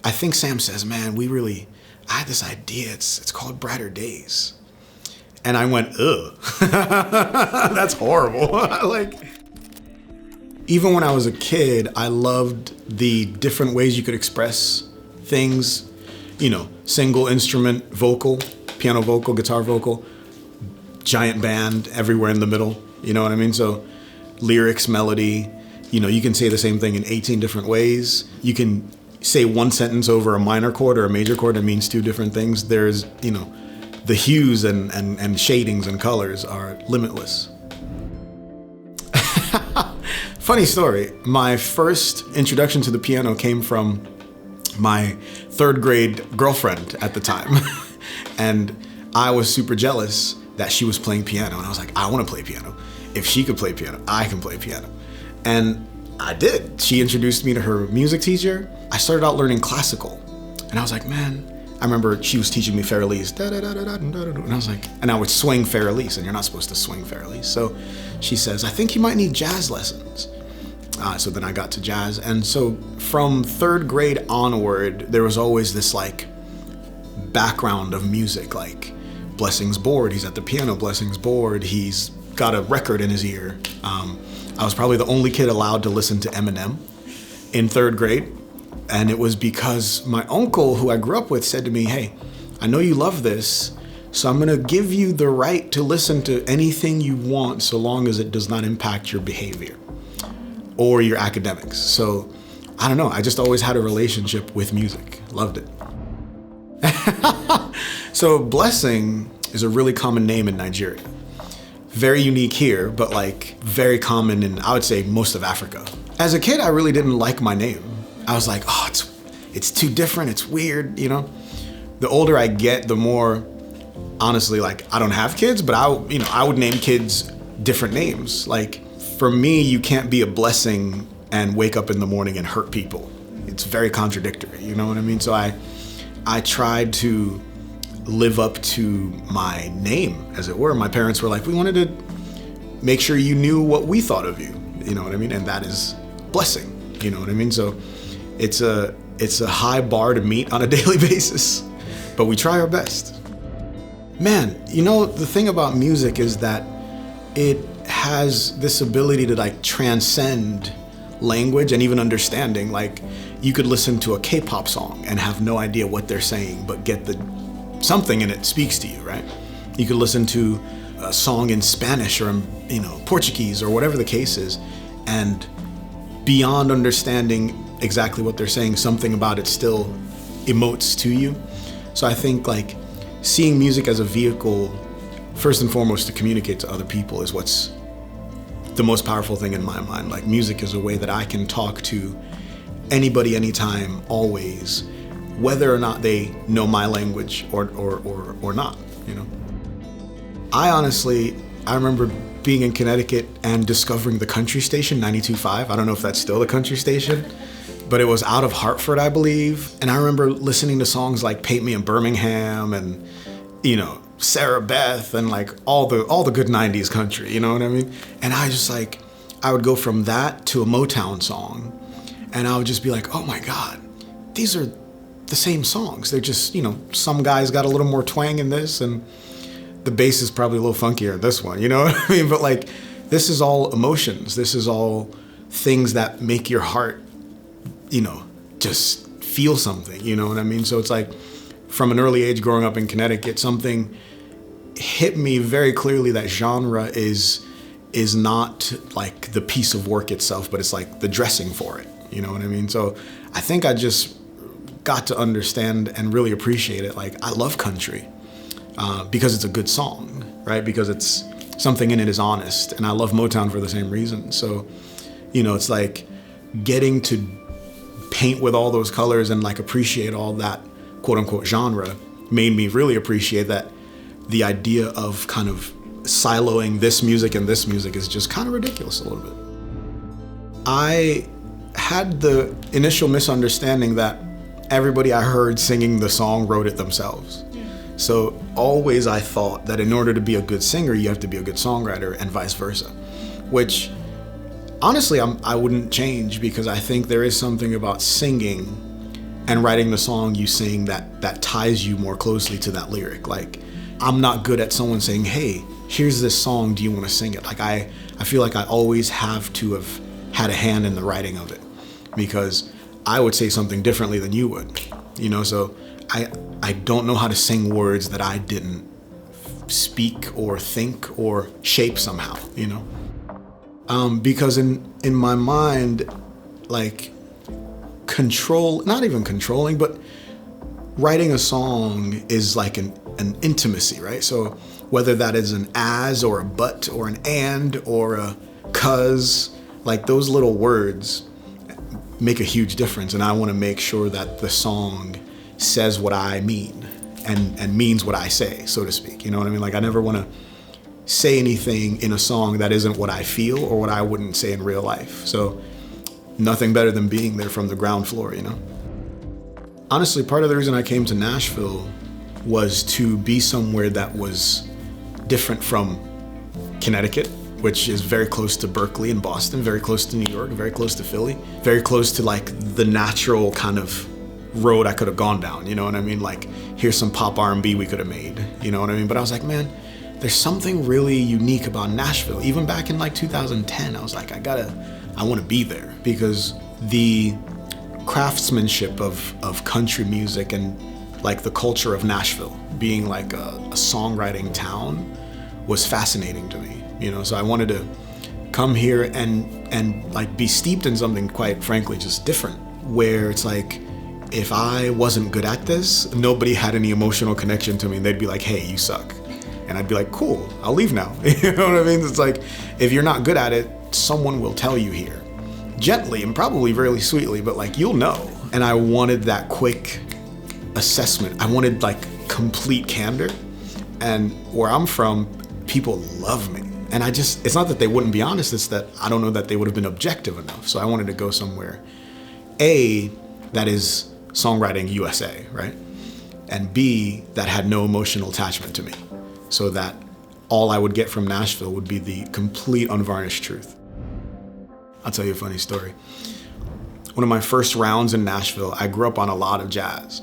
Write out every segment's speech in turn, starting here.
I think Sam says, man, I had this idea. It's called Brighter Days. And I went, ugh, that's horrible. Even when I was a kid, I loved the different ways you could express things, single instrument vocal, piano vocal, guitar vocal, giant band everywhere in the middle, you know what I mean? So lyrics, melody, you can say the same thing in 18 different ways. You can say one sentence over a minor chord or a major chord that means two different things. There's, the hues and shadings and colors are limitless. Funny story, my first introduction to the piano came from my third grade girlfriend at the time. And I was super jealous that she was playing piano. And I was like, I want to play piano. If she could play piano, I can play piano. And I did. She introduced me to her music teacher. I started out learning classical. And I was like, man, I remember she was teaching me Farrelly's. And I was like, and I would swing Farrelly's, and you're not supposed to swing Farrelly's. So she says, I think you might need jazz lessons. So then I got to jazz. And so from third grade onward, there was always this background of music, like Blessing's bored. He's at the piano, Blessing's bored. He's got a record in his ear. I was probably the only kid allowed to listen to Eminem in third grade. And it was because my uncle, who I grew up with, said to me, hey, I know you love this, so I'm going to give you the right to listen to anything you want so long as it does not impact your behavior or your academics. So I don't know. I just always had a relationship with music. Loved it. So Blessing is a really common name in Nigeria. Very unique here, but very common in, I would say, most of Africa. As a kid, I really didn't like my name. I was like, oh, it's too different. It's weird, The older I get, the more, honestly, I don't have kids, but I would name kids different names. For me, you can't be a blessing and wake up in the morning and hurt people. It's very contradictory, you know what I mean? So I tried to live up to my name, as it were. My parents were like, we wanted to make sure you knew what we thought of you, you know what I mean? And that is blessing, you know what I mean? So it's a high bar to meet on a daily basis, but we try our best. Man, the thing about music is that it has this ability to transcend language and even understanding. You could listen to a K-pop song and have no idea what they're saying, but get something in it speaks to you, right? You could listen to a song in Spanish or Portuguese or whatever the case is, and beyond understanding exactly what they're saying, something about it still emotes to you. So I think seeing music as a vehicle, first and foremost, to communicate to other people is what's the most powerful thing in my mind. Music is a way that I can talk to anybody, anytime, always, whether or not they know my language or not, I remember being in Connecticut and discovering the country station 92.5. I don't know if that's still the country station, but it was out of Hartford, I believe. And I remember listening to songs like Paint Me in Birmingham and, Sarah Beth and all the good 90s country, you know what I mean? And I would go from that to a Motown song, and I would just be like, oh my God, these are the same songs. They're just, some guys got a little more twang in this, and the bass is probably a little funkier in this one, you know what I mean? But this is all emotions. This is all things that make your heart, just feel something, you know what I mean? So it's from an early age growing up in Connecticut, something hit me very clearly that genre is not the piece of work itself, but it's the dressing for it, you know what I mean? So I think I just got to understand and really appreciate it. I love country because it's a good song, right? Because it's something in it is honest, and I love Motown for the same reason. So, it's getting to paint with all those colors and appreciate all that quote unquote genre made me really appreciate that the idea of kind of siloing this music and this music is just kind of ridiculous a little bit. I had the initial misunderstanding that everybody I heard singing the song wrote it themselves. So always I thought that in order to be a good singer, you have to be a good songwriter and vice versa, which honestly I wouldn't change, because I think there is something about singing and writing the song you sing that ties you more closely to that lyric. Like, I'm not good at someone saying, hey, here's this song, do you want to sing it? Like, I feel like I always have to have had a hand in the writing of it, because I would say something differently than you would, you know? So I don't know how to sing words that I didn't speak or think or shape somehow, you know? Because in my mind, like, not even controlling, but writing a song is like an intimacy, right? So whether that is an as or a but or an and or a cause, like, those little words make a huge difference. And I want to make sure that the song says what I mean and means what I say, so to speak. You know what I mean? Like, I never want to say anything in a song that isn't what I feel or what I wouldn't say in real life. So nothing better than being there from the ground floor, you know? Honestly, part of the reason I came to Nashville was to be somewhere that was different from Connecticut, which is very close to Berkeley and Boston, very close to New York, very close to Philly, very close to, like, the natural kind of road I could have gone down, you know what I mean? Like, here's some pop R&B we could have made, you know what I mean? But I was like, man, there's something really unique about Nashville. Even back in like 2010, I was like, I want to be there, because the craftsmanship of country music and, like, the culture of Nashville being like a songwriting town was fascinating to me, you know? So I wanted to come here and like be steeped in something, quite frankly, just different, where it's like, if I wasn't good at this, nobody had any emotional connection to me. They'd be like, hey, you suck. And I'd be like, cool, I'll leave now. You know what I mean? It's like, if you're not good at it, someone will tell you here. Gently and probably really sweetly, but, like, you'll know. And I wanted that quick assessment. I wanted, like, complete candor. And where I'm from, people love me. And it's not that they wouldn't be honest, it's that I don't know that they would have been objective enough. So I wanted to go somewhere, A, that is Songwriting USA, right? And B, that had no emotional attachment to me, so that all I would get from Nashville would be the complete unvarnished truth. I'll tell you a funny story. One of my first rounds in Nashville, I grew up on a lot of jazz.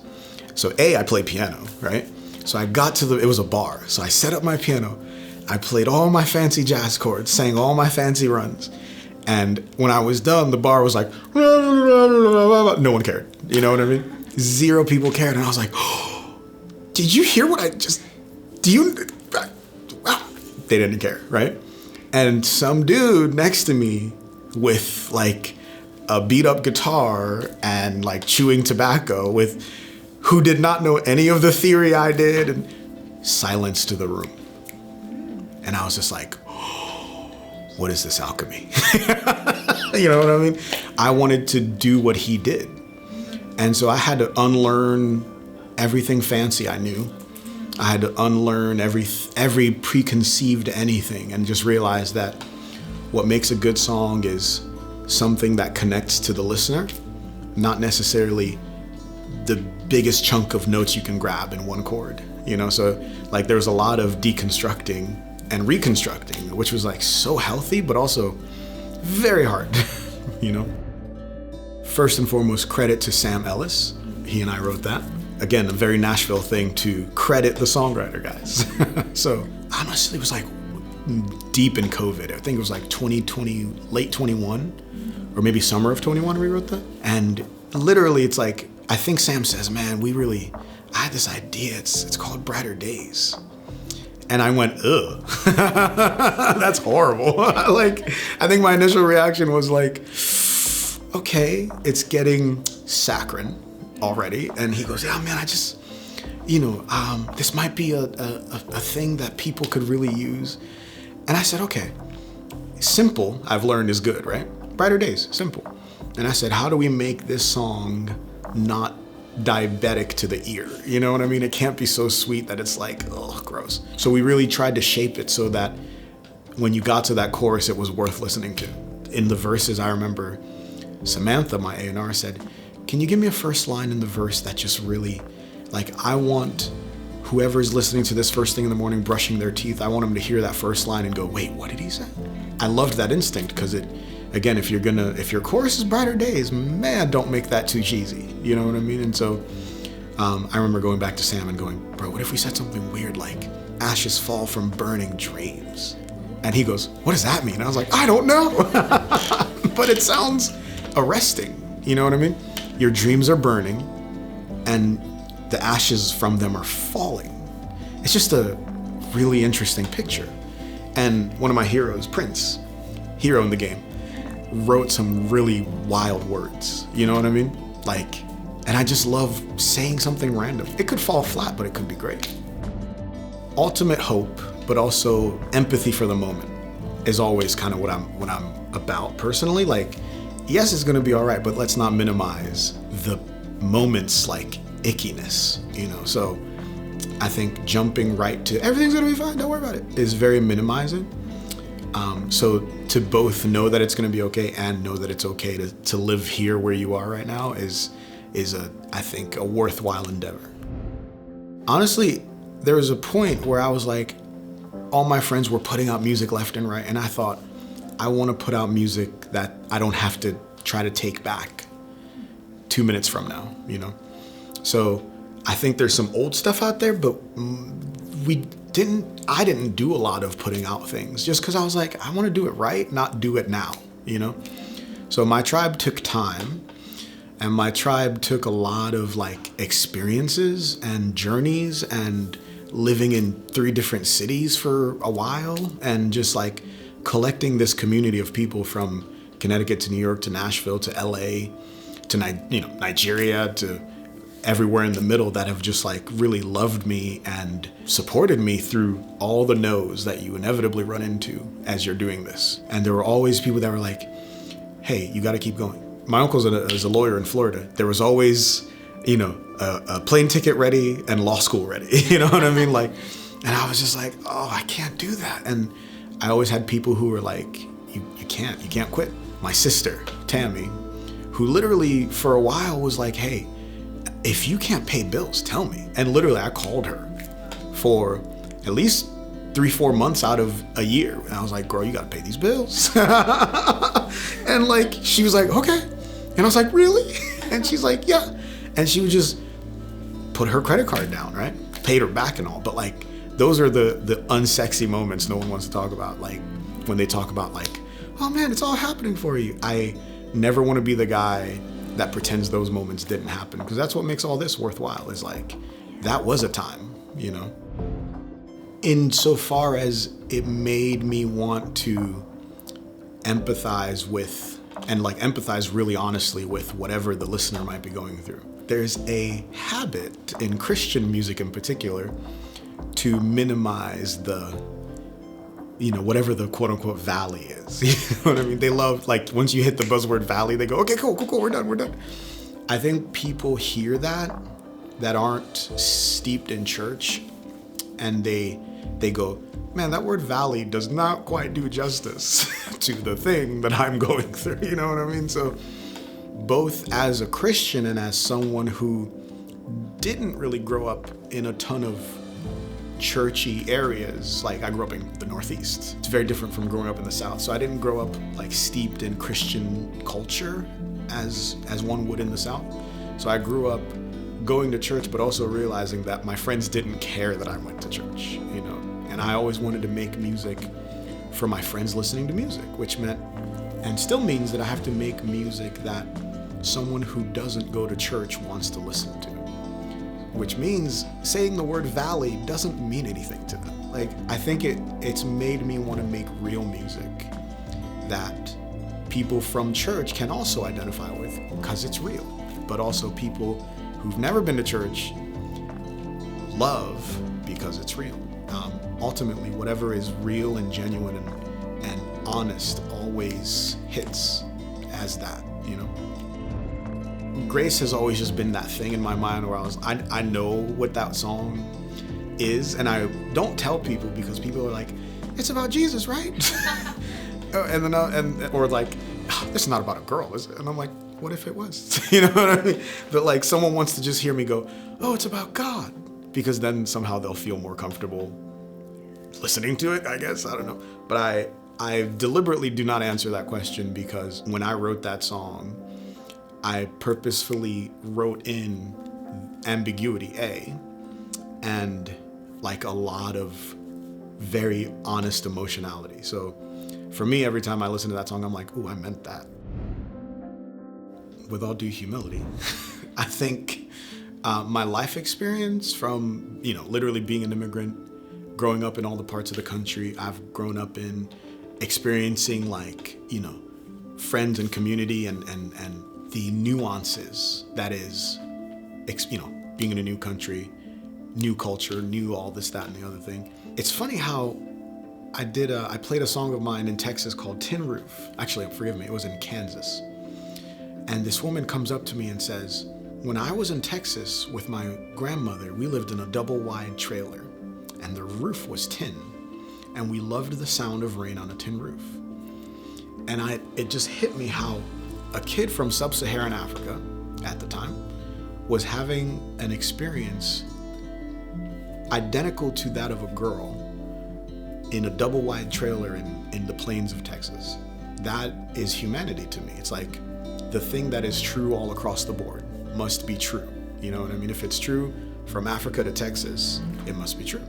So A, I play piano, right? So I got to it was a bar. So I set up my piano, I played all my fancy jazz chords, sang all my fancy runs. And when I was done, the bar was like, no one cared. You know what I mean? 0 people cared. And I was like, oh, did you hear what they didn't care, right? And some dude next to me with, like, a beat up guitar and, like, chewing tobacco who did not know any of the theory I did, and silence to the room. And I was just like, what is this alchemy? You know what I mean? I wanted to do what he did. And so I had to unlearn everything fancy I knew. I had to unlearn every preconceived anything, and just realize that what makes a good song is something that connects to the listener, not necessarily the biggest chunk of notes you can grab in one chord, you know? So, like, there was a lot of deconstructing and reconstructing, which was, like, so healthy, but also very hard, you know? First and foremost, credit to Sam Ellis. He and I wrote that. Again, a very Nashville thing to credit the songwriter guys. So honestly, it was like deep in COVID. I think it was like 2020, late 21, or maybe summer of 21 we wrote that. And literally it's like, I think Sam says, man, I had this idea, it's called Brighter Days. And I went, ugh, that's horrible. Like, I think my initial reaction was like, okay, it's getting saccharine already. And he goes, yeah, man, I just, this might be a thing that people could really use. And I said, okay, simple, I've learned is good, right? Brighter Days, simple. And I said, how do we make this song not diabetic to the ear? You know what I mean? It can't be so sweet that it's like, oh, gross. So we really tried to shape it so that when you got to that chorus, it was worth listening to. In the verses, I remember Samantha, my A&R, said, can you give me a first line in the verse that just really, like, I want whoever's listening to this first thing in the morning, brushing their teeth, I want them to hear that first line and go, wait, what did he say? I loved that instinct because it again, if your chorus is brighter days, man, don't make that too cheesy. You know what I mean? And so I remember going back to Sam and going, bro, what if we said something weird like ashes fall from burning dreams? And he goes, what does that mean? I was like, I don't know. But it sounds arresting. You know what I mean? Your dreams are burning and the ashes from them are falling. It's just a really interesting picture. And one of my heroes, Prince, hero in the game, wrote some really wild words. You know what I mean? Like, and I just love saying something random. It could fall flat, but it could be great. Ultimate hope, but also empathy for the moment is always kind of what I'm about personally. Like, yes, it's gonna be all right, but let's not minimize the moment's like ickiness, you know? So I think jumping right to everything's gonna be fine, don't worry about it, is very minimizing. So to both know that it's gonna be okay and know that it's okay to live here where you are right now is I think a worthwhile endeavor. Honestly, there was a point where I was like, all my friends were putting out music left and right, and I thought, I want to put out music that I don't have to try to take back 2 minutes from now, you know? So I think there's some old stuff out there, but I didn't do a lot of putting out things just because I was like, I want to do it right, not do it now, you know? So my tribe took time, and my tribe took a lot of like experiences and journeys and living in 3 different cities for a while and just like collecting this community of people from Connecticut to New York to Nashville to LA to Nigeria to everywhere in the middle that have just like really loved me and supported me through all the no's that you inevitably run into as you're doing this. And there were always people that were like, hey, you got to keep going. My uncle's is a lawyer in Florida. There was always, you know, a plane ticket ready and law school ready. You know what I mean? Like, and I was just like, oh, I can't do that. And I always had people who were like, you can't quit. My sister, Tammy, who literally for a while was like, hey, if you can't pay bills, tell me. And literally I called her for at least 3-4 months out of a year. And I was like, girl, you gotta pay these bills. And like, she was like, okay. And I was like, really? And she's like, yeah. And she would just put her credit card down, right? Paid her back and all. But like, those are the unsexy moments no one wants to talk about. Like when they talk about like, oh man, it's all happening for you. I never want to be the guy that pretends those moments didn't happen, because that's what makes all this worthwhile, is like, that was a time, you know? Insofar as it made me want to empathize with, and like empathize really honestly with whatever the listener might be going through. There's a habit in Christian music in particular to minimize the, you know, whatever the quote unquote valley is. You know what I mean? They love, like, once you hit the buzzword valley, they go, okay, cool, we're done. I think people hear that aren't steeped in church, and they go, man, that word valley does not quite do justice to the thing that I'm going through. You know what I mean? So both as a Christian and as someone who didn't really grow up in a ton of churchy areas, like I grew up in the Northeast. It's very different from growing up in the South. So I didn't grow up like steeped in Christian culture as one would in the South. So I grew up going to church, but also realizing that my friends didn't care that I went to church, you know? And I always wanted to make music for my friends listening to music, which meant, and still means, that I have to make music that someone who doesn't go to church wants to listen to. Which means saying the word valley doesn't mean anything to them. Like, I think it's made me want to make real music that people from church can also identify with, because it's real. But also people who've never been to church love because it's real. Ultimately, whatever is real and genuine and honest always hits as that, you know? Grace has always just been that thing in my mind where I know what that song is, and I don't tell people because people are like, it's about Jesus, right? And then or like, oh, this is not about a girl, is it? And I'm like, what if it was? You know what I mean? But like, someone wants to just hear me go, oh, it's about God, because then somehow they'll feel more comfortable listening to it, I guess. I don't know. But I deliberately do not answer that question because when I wrote that song, I purposefully wrote in ambiguity, and like a lot of very honest emotionality. So for me, every time I listen to that song, I'm like, ooh, I meant that. With all due humility, I think my life experience from, literally being an immigrant, growing up in all the parts of the country I've grown up in, experiencing friends and community and the nuances that is, being in a new country, new culture, new all this, that, and the other thing. It's funny how I played a song of mine in Texas called Tin Roof. Actually, forgive me, it was in Kansas. And this woman comes up to me and says, when I was in Texas with my grandmother, we lived in a double wide trailer and the roof was tin. And we loved the sound of rain on a tin roof. And it just hit me how a kid from sub-Saharan Africa at the time was having an experience identical to that of a girl in a double wide trailer in the plains of Texas. That is humanity to me. It's like the thing that is true all across the board must be true. You know what I mean? If it's true from Africa to Texas, it must be true.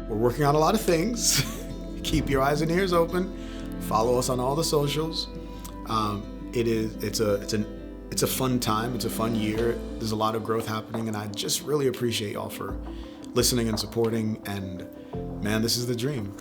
We're working on a lot of things. Keep your eyes and ears open. Follow us on all the socials. It's a fun time. It's a fun year. There's a lot of growth happening, and I just really appreciate y'all for listening and supporting. And man, this is the dream.